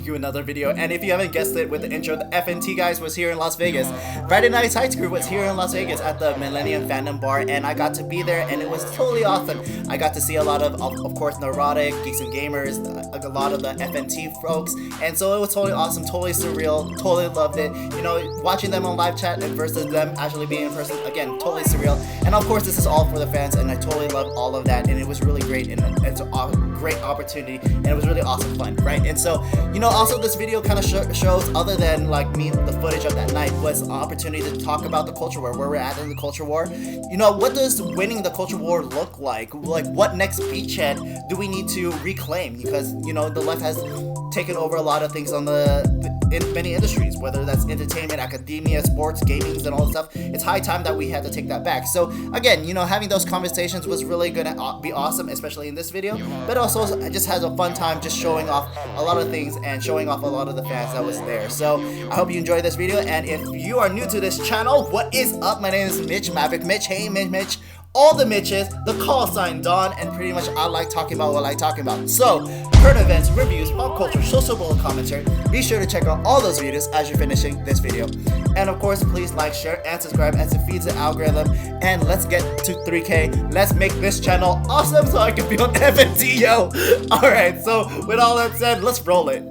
you another video. And if you haven't guessed it with the intro, the FNT guys was here in Las Vegas. Friday Night Tights crew was here in Las Vegas at the Millennium Fandom Bar, and I got to be there, and it was totally awesome. I got to see a lot of course, Neurotic, Geeks and Gamers, a lot of the FNT folks, and so it was totally awesome, totally surreal, totally loved it. You know, watching them on live chat and versus them actually being in person, again, totally surreal. And of course, this is all for the fans, and I totally love all of that, and it was really great, and it's a great opportunity, and it was really awesome fun, right? And so, you know, also this video kind of shows, other than like me, the footage of that night, was an opportunity to talk about the culture war, where we're at in the culture war. You know, what does winning the culture war look like? Like, what next beachhead do we need to reclaim? Because, you know, the left has taken over a lot of things on in many industries, whether that's entertainment, academia, sports, gaming, and all that stuff. It's high time that we had to take that back. So again, you know, having those conversations was really gonna be awesome, especially in this video, but also I just had a fun time just showing off a lot of things and showing off a lot of the fans that was there. So I hope you enjoyed this video, and if you are new to this channel, what is up? My name is Mitch, Maverick Mitch. Hey Mitch. All the Mitches, the call sign Don, and pretty much I like talking about what I like talking about. So, current events, reviews, pop culture, social bullet commentary. Be sure to check out all those videos as you're finishing this video. And of course, please like, share, and subscribe as it feeds the algorithm. And let's get to 3K. Let's make this channel awesome so I can be on FNT, yo. Alright, so with all that said, let's roll it.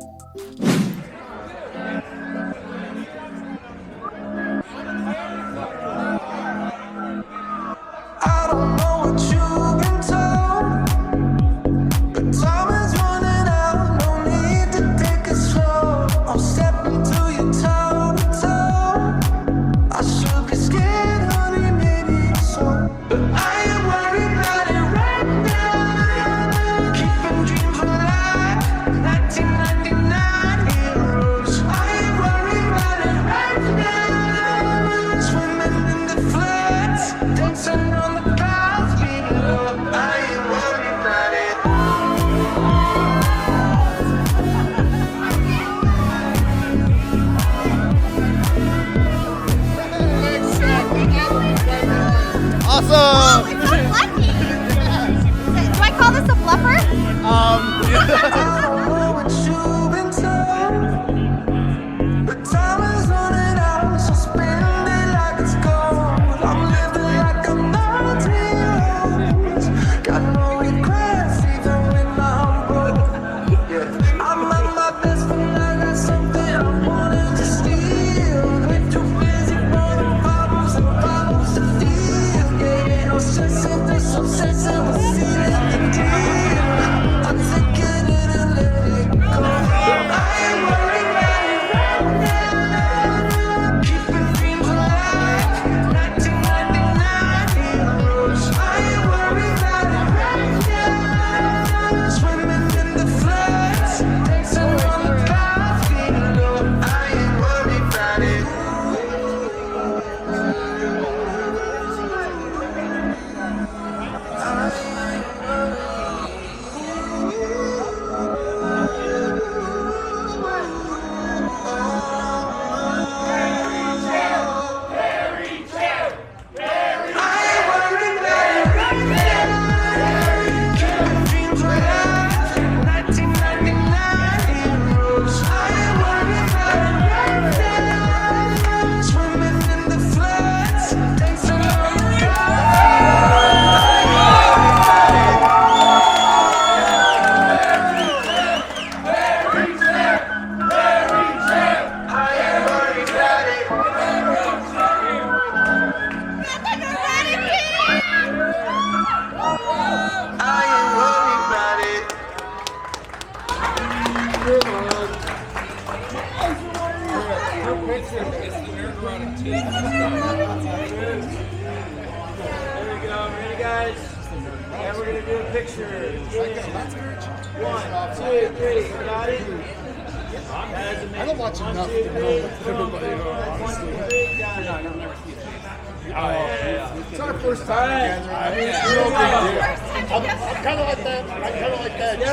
Awesome! Oh, it's so lucky! Do I call this a fluffer? I don't know what you've been told, but time is running out, so spend it like it's gold. I'm living like I'm 19 years old. Got no regrets, even when I'm broke. Yeah, I'm at my best when I got something I wanted to steal. Been too busy running problems and problems to deal. Obsessive, this obsessive, we'll see that the deal. I'm taking it and let it go. I ain't worried about it right now. Keeping dreams alive, 1999 heroes. I ain't worried about it right now. Swimming in the floods, dancing on the clouds, feeling low. I ain't worried about it. And we're going to do a picture. 1, 2, 3. Got it? I don't watch enough to know everybody, honestly. It's our first time together. I mean, it's no big deal. I'm kind of like that. I'm kind of like that. As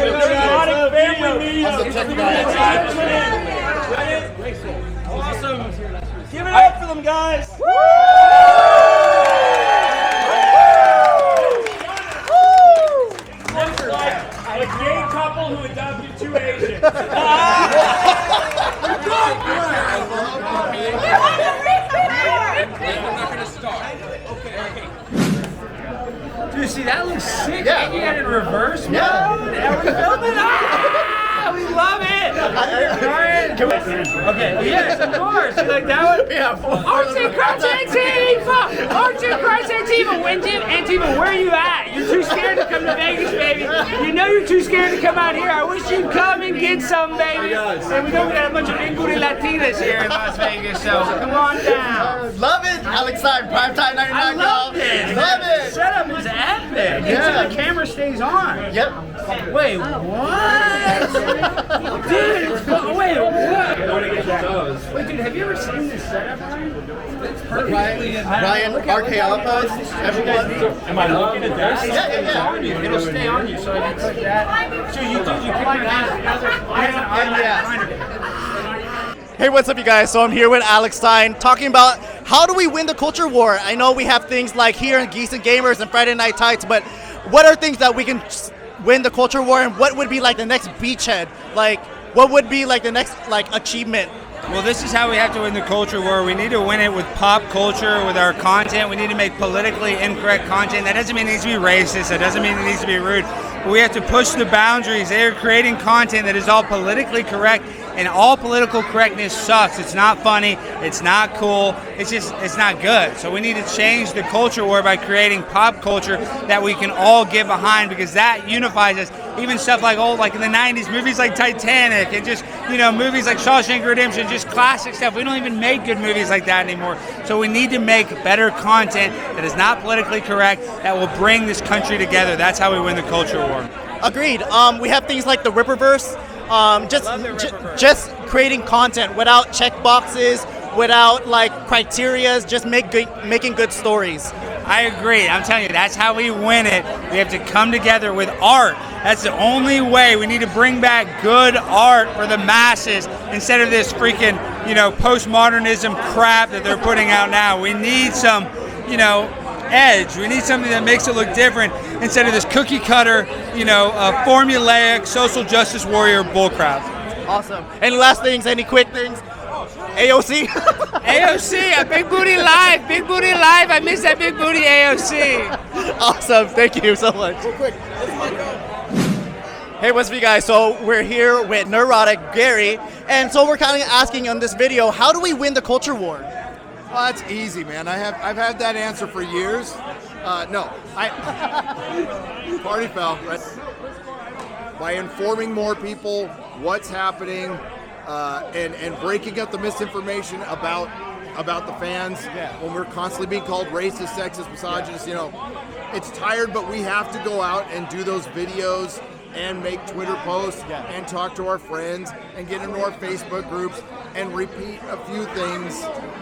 a tech guy. Awesome. Give it up for them, guys. Looks like a gay couple who adopted 2 Asians. sick. Yeah. And you got it in reverse. Yeah. Mode. And we filming. Ah, we love it. Ryan. Okay. Yes, of course. You like that one? Yeah. Archie Crouch Antifa! Archie Crouch Antifa! Antifa, where are you at? You're too scared to come to Vegas, baby. You know you're too scared to come out here. I wish you'd come and get some, baby. And we know we got a bunch of big booty Latinas here in Las Vegas, so come on down. Love it, Alex Stein, primetime 99. I love it. Love it. The setup is epic. Yeah. Until the camera stays on. Yep. Wait, what? Dude, it's fun. Wait, what? Wait, dude, have you ever seen this setup, Ryan? It's perfect. Ryan, RKL post. Everyone. Am I looking at this? Yeah. It's on you. It'll stay on you, so I can click that. So you put your hands together. Hey, what's up, you guys? So I'm here with Alex Stein talking about how do we win the culture war. I know we have things like here in Geeks and Gamers and Friday Night Tights, but what are things that we can win the culture war, and what would be like the next beachhead? Like, what would be like the next like achievement? Well, this is how we have to win the culture war. We need to win it with pop culture, with our content. We need to make politically incorrect content. That doesn't mean it needs to be racist. That doesn't mean it needs to be rude. But we have to push the boundaries. They are creating content that is all politically correct, and all political correctness sucks. It's not funny. It's not cool. It's not good. So we need to change the culture war by creating pop culture that we can all get behind, because that unifies us. Even stuff like in the 90s, movies like Titanic, and just, movies like Shawshank Redemption, just classic stuff. We don't even make good movies like that anymore. So we need to make better content that is not politically correct, that will bring this country together. That's how we win the culture war. Agreed. We have things like the Ripperverse. Just creating content without check boxes, without like criterias, just making good stories. I agree. I'm telling you, that's how we win it. We have to come together with art. That's the only way. We need to bring back good art for the masses instead of this freaking, postmodernism crap that they're putting out now. We need some, edge. We need something that makes it look different instead of this cookie cutter, formulaic social justice warrior bullcrap. Awesome. Any last things? Any quick things? AOC? AOC, a big booty live. Big booty live. I miss that big booty AOC. Awesome. Thank you so much. Real quick. Hey, what's up, you guys? So we're here with Neurotic Gary, and so we're kind of asking on this video, how do we win the culture war? Well, that's easy, man. I've had that answer for years. Party foul, right? By informing more people what's happening, and breaking up the misinformation about the fans. Yeah. When we're constantly being called racist, sexist, misogynist, it's tired, but we have to go out and do those videos and make Twitter posts and talk to our friends and get into our Facebook groups and repeat a few things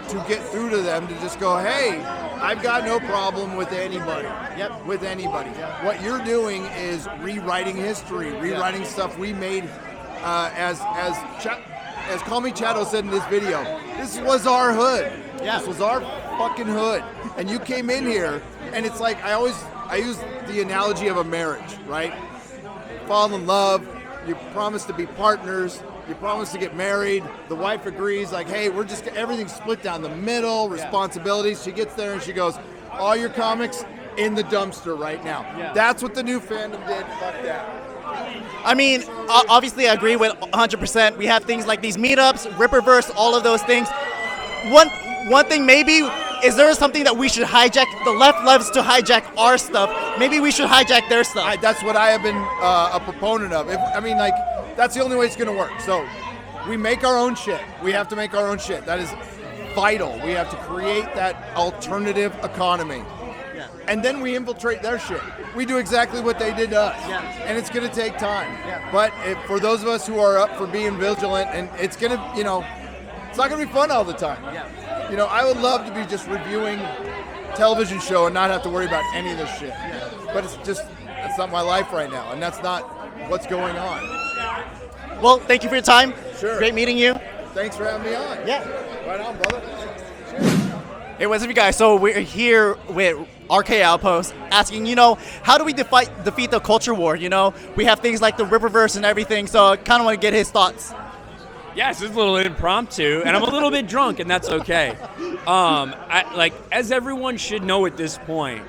to get through to them, to just go, hey, I've got no problem with anybody. Yep. With anybody. Yep. What you're doing is rewriting history, rewriting stuff we made as Call Me Chato said in this video. This was our hood. Yeah. This was our fucking hood. And you came in here, and it's like I use the analogy of a marriage, right? Fall in love, you promise to be partners, you promise to get married, the wife agrees, like, hey, everything's split down the middle, responsibilities. She gets there and she goes, all your comics in the dumpster right now. Yeah. That's what the new fandom did. Fuck that. I mean, obviously I agree with 100%. We have things like these meetups, Ripperverse, all of those things. One thing maybe, is there something that we should hijack? The left loves to hijack our stuff. Maybe we should hijack their stuff. That's what I have been a proponent of. That's the only way it's going to work. So we make our own shit. We have to make our own shit. That is vital. We have to create that alternative economy. Yeah. And then we infiltrate their shit. We do exactly what they did to us. Yeah. And it's going to take time. Yeah. But for those of us who are up for being vigilant, and it's going to, it's not going to be fun all the time. Yeah. I would love to be just reviewing television show and not have to worry about any of this shit. Yeah. But it's not my life right now, and that's not what's going on. Well, thank you for your time. Sure. Great meeting you. Thanks for having me on. Yeah. Right on, brother. Hey, what's up, you guys? So we're here with RK Outpost asking, how do we defeat the culture war? We have things like the Ripperverse and everything, so I kind of want to get his thoughts. Yes, it's a little impromptu, and I'm a little bit drunk, and that's okay. As everyone should know at this point,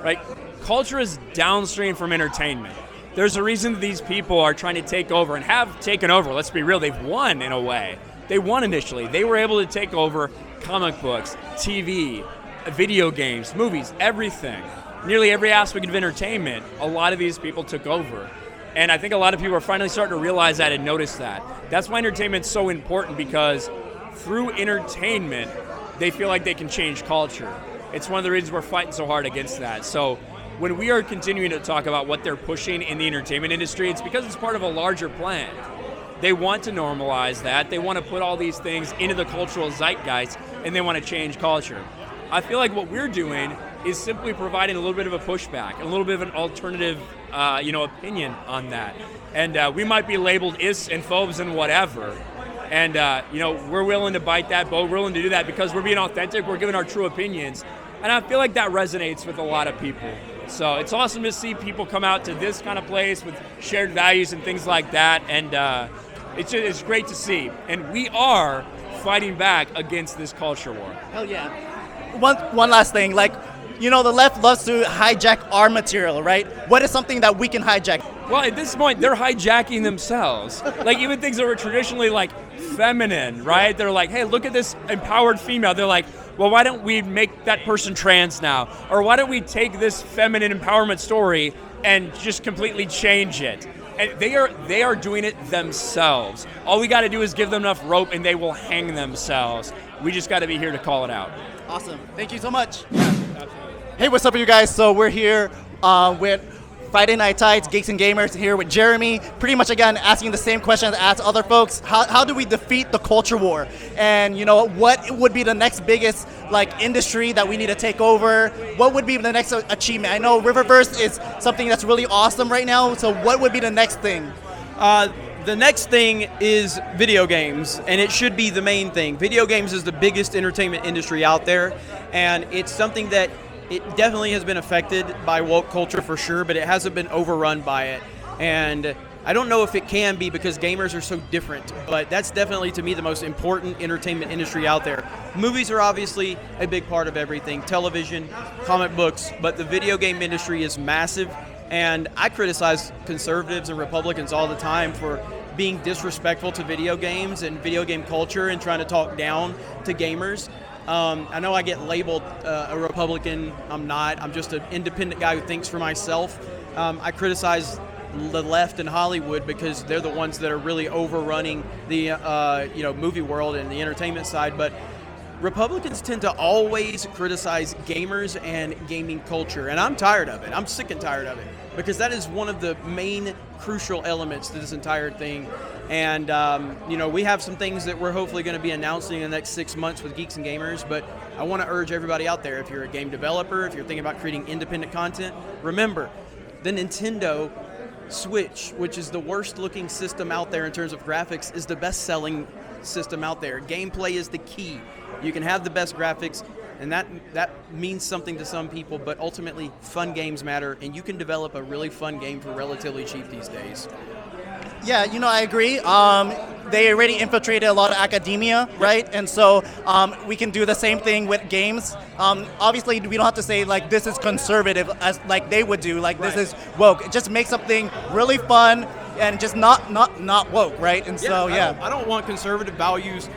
right? culture is downstream from entertainment. There's a reason that these people are trying to take over and have taken over. Let's be real, they've won in a way. They won initially. They were able to take over comic books, TV, video games, movies, everything. Nearly every aspect of entertainment, a lot of these people took over. And I think a lot of people are finally starting to realize that and notice that. That's why entertainment's so important, because through entertainment, they feel like they can change culture. It's one of the reasons we're fighting so hard against that. So when we are continuing to talk about what they're pushing in the entertainment industry, it's because it's part of a larger plan. They want to normalize that. They want to put all these things into the cultural zeitgeist, and they want to change culture. I feel like what we're doing is simply providing a little bit of a pushback, a little bit of an alternative opinion on that. And we might be labeled is and phobes and whatever. And we're willing to bite that boat. We're willing to do that because we're being authentic. We're giving our true opinions. And I feel like that resonates with a lot of people. So it's awesome to see people come out to this kind of place with shared values and things like that. And it's great to see. And we are fighting back against this culture war. Hell yeah. One last thing, the left loves to hijack our material, right? What is something that we can hijack? Well, at this point, they're hijacking themselves. Even things that were traditionally, feminine, right? They're like, hey, look at this empowered female. They're like, well, why don't we make that person trans now? Or why don't we take this feminine empowerment story and just completely change it? And they are doing it themselves. All we got to do is give them enough rope and they will hang themselves. We just got to be here to call it out. Awesome. Thank you so much. Hey, what's up, you guys? So we're here with Friday Night Tights, Geeks and Gamers, here with Jeremy. Pretty much, again, asking the same question as asked other folks. How do we defeat the culture war? And, what would be the next biggest, industry that we need to take over? What would be the next achievement? I know Riververse is something that's really awesome right now. So what would be the next thing? The next thing is video games, and it should be the main thing. Video games is the biggest entertainment industry out there, and it's something that it definitely has been affected by woke culture for sure, but it hasn't been overrun by it. And I don't know if it can be because gamers are so different, but that's definitely, to me, the most important entertainment industry out there. Movies are obviously a big part of everything, television, comic books, but the video game industry is massive. And I criticize conservatives and Republicans all the time for being disrespectful to video games and video game culture and trying to talk down to gamers. I know I get labeled a Republican. I'm not. I'm just an independent guy who thinks for myself. I criticize the left in Hollywood because they're the ones that are really overrunning the movie world and the entertainment side. But Republicans tend to always criticize gamers and gaming culture, and I'm tired of it. I'm sick and tired of it because that is one of the main crucial elements to this entire thing. And, we have some things that we're hopefully going to be announcing in the next 6 months with Geeks and Gamers, but I want to urge everybody out there, if you're a game developer, if you're thinking about creating independent content, remember, the Nintendo Switch, which is the worst looking system out there in terms of graphics, is the best selling system out there. Gameplay is the key. You can have the best graphics, and that means something to some people, but ultimately fun games matter, and you can develop a really fun game for relatively cheap these days. Yeah, I agree. They already infiltrated a lot of academia, right? And so we can do the same thing with games. Obviously, we don't have to say this is conservative as they would do. This is woke. Just make something really fun and just not woke, right? And so I don't want conservative values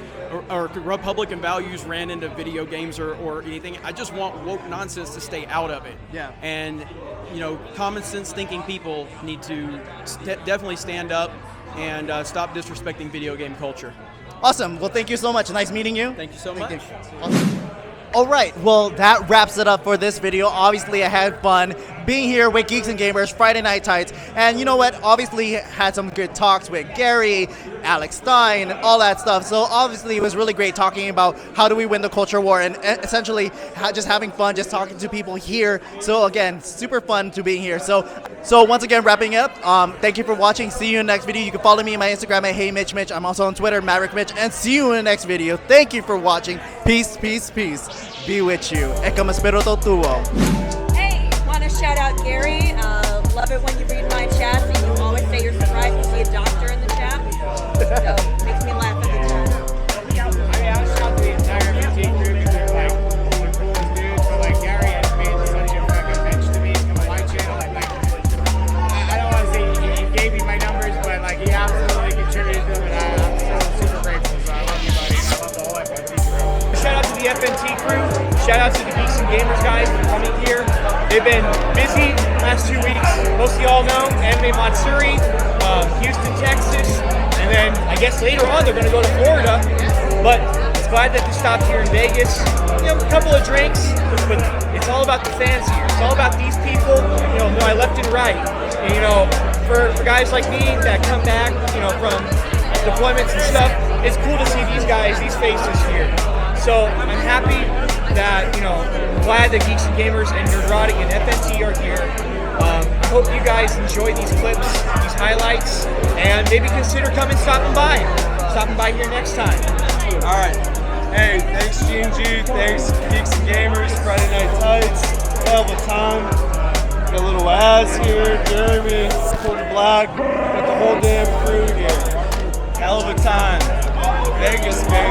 or Republican values ran into video games or anything. I just want woke nonsense to stay out of it. Yeah. And common sense thinking people need to definitely stand up and stop disrespecting video game culture. Awesome. Well, thank you so much. Nice meeting you. Thank you so much. Awesome. All right, well, that wraps it up for this video. Obviously, I had fun being here with Geeks and Gamers, Friday Night Tights. And you know what? Obviously, had some good talks with Gary, Alex Stein, and all that stuff. So obviously, it was really great talking about how do we win the culture war and essentially just having fun, just talking to people here. So again, super fun to be here. So once again, wrapping up, thank you for watching. See you in the next video. You can follow me on my Instagram at HeyMitchMitch. I'm also on Twitter, MaverickMitch. And see you in the next video. Thank you for watching. Peace, peace, peace. Be with you. Ecco, spirito tuo. Hey, want to shout out Gary. Love it when you read my chats and you always say you're surprised to see a doctor in the chat. So, makes me laugh every time. I shout out to the entire MT crew because they're the coolest dudes. So Gary has made such a fucking bitch to me. Come on, the FNT crew. Shout out to the Geeks and Gamers guys for coming here. They've been busy last 2 weeks. Most of y'all know Anime Matsuri, Houston, Texas, and then I guess later on they're going to go to Florida. But it's glad that they stopped here in Vegas. You know, a couple of drinks, but it's all about the fans here. It's all about these people, you know, my left and right. And, you know, for guys like me that come back, you know, from deployments and stuff, it's cool to see these guys, these faces here. So I'm happy that, you know, glad that Geeks and Gamers and Neurotic and FNT are here. I hope you guys enjoy these clips, these highlights, and maybe consider stopping by here next time. All right. Hey, thanks G&G, thanks Geeks and Gamers, Friday Night Tights, hell of a time. Got a little Az here, Jeremy, Quarter Black, got the whole damn crew here. Hell of a time. Vegas, man.